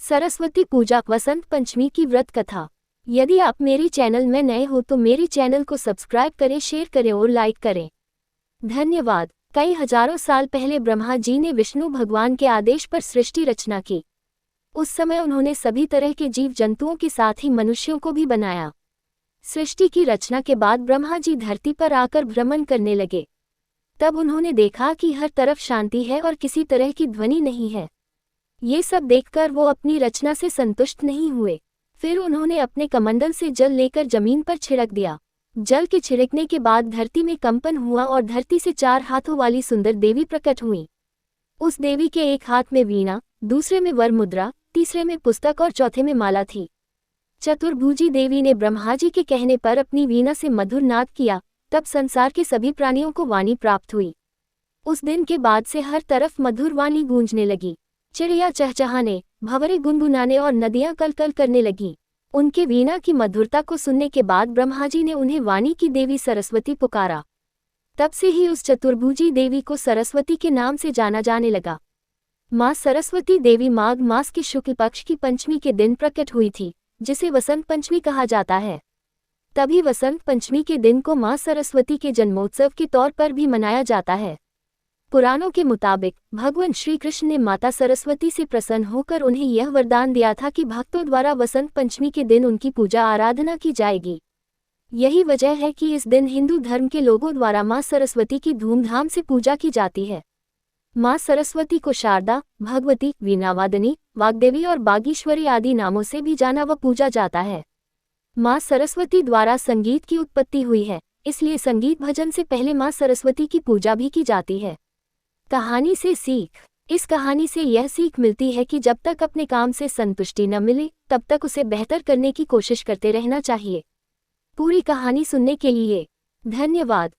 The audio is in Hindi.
सरस्वती पूजा वसंत पंचमी की व्रत कथा। यदि आप मेरी चैनल में नए हो तो मेरी चैनल को सब्सक्राइब करें, शेयर करें और लाइक करें। धन्यवाद। कई हजारों साल पहले ब्रह्मा जी ने विष्णु भगवान के आदेश पर सृष्टि रचना की। उस समय उन्होंने सभी तरह के जीव जंतुओं के साथ ही मनुष्यों को भी बनाया। सृष्टि की रचना के बाद ब्रह्मा जी धरती पर आकर भ्रमण करने लगे। तब उन्होंने देखा कि हर तरफ शांति है और किसी तरह की ध्वनि नहीं है। ये सब देखकर वो अपनी रचना से संतुष्ट नहीं हुए। फिर उन्होंने अपने कमंडल से जल लेकर जमीन पर छिड़क दिया। जल के छिड़कने के बाद धरती में कंपन हुआ और धरती से 4 हाथों वाली सुंदर देवी प्रकट हुई। उस देवी के एक हाथ में वीणा, दूसरे में वर मुद्रा, तीसरे में पुस्तक और चौथे में माला थी। चतुर्भुजी देवी ने ब्रह्मा जी के कहने पर अपनी वीणा से मधुर नाद किया। तब संसार के सभी प्राणियों को वाणी प्राप्त हुई। उस दिन के बाद से हर तरफ मधुर वाणी गूंजने लगी। चिड़िया चहचहाने, भंवरे गुनगुनाने और नदियां कलकल करने लगीं। उनके वीणा की मधुरता को सुनने के बाद ब्रह्मा जी ने उन्हें वाणी की देवी सरस्वती पुकारा। तब से ही उस चतुर्भुजी देवी को सरस्वती के नाम से जाना जाने लगा। माँ सरस्वती देवी माघ मास के शुक्ल पक्ष की पंचमी के दिन प्रकट हुई थी, जिसे वसंत पंचमी कहा जाता है। तभी वसंत पंचमी के दिन को माँ सरस्वती के जन्मोत्सव के तौर पर भी मनाया जाता है। पुराणों के मुताबिक भगवान श्री कृष्ण ने माता सरस्वती से प्रसन्न होकर उन्हें यह वरदान दिया था कि भक्तों द्वारा वसंत पंचमी के दिन उनकी पूजा आराधना की जाएगी। यही वजह है कि इस दिन हिंदू धर्म के लोगों द्वारा माँ सरस्वती की धूमधाम से पूजा की जाती है। माँ सरस्वती को शारदा, भगवती, वीणावादिनी, वाग्देवी और बागीश्वरी आदि नामों से भी जाना व पूजा जाता है। माँ सरस्वती द्वारा संगीत की उत्पत्ति हुई है, इसलिए संगीत भजन से पहले माँ सरस्वती की पूजा भी की जाती है। कहानी से सीख। इस कहानी से यह सीख मिलती है कि जब तक अपने काम से संतुष्टि न मिले तब तक उसे बेहतर करने की कोशिश करते रहना चाहिए। पूरी कहानी सुनने के लिए धन्यवाद।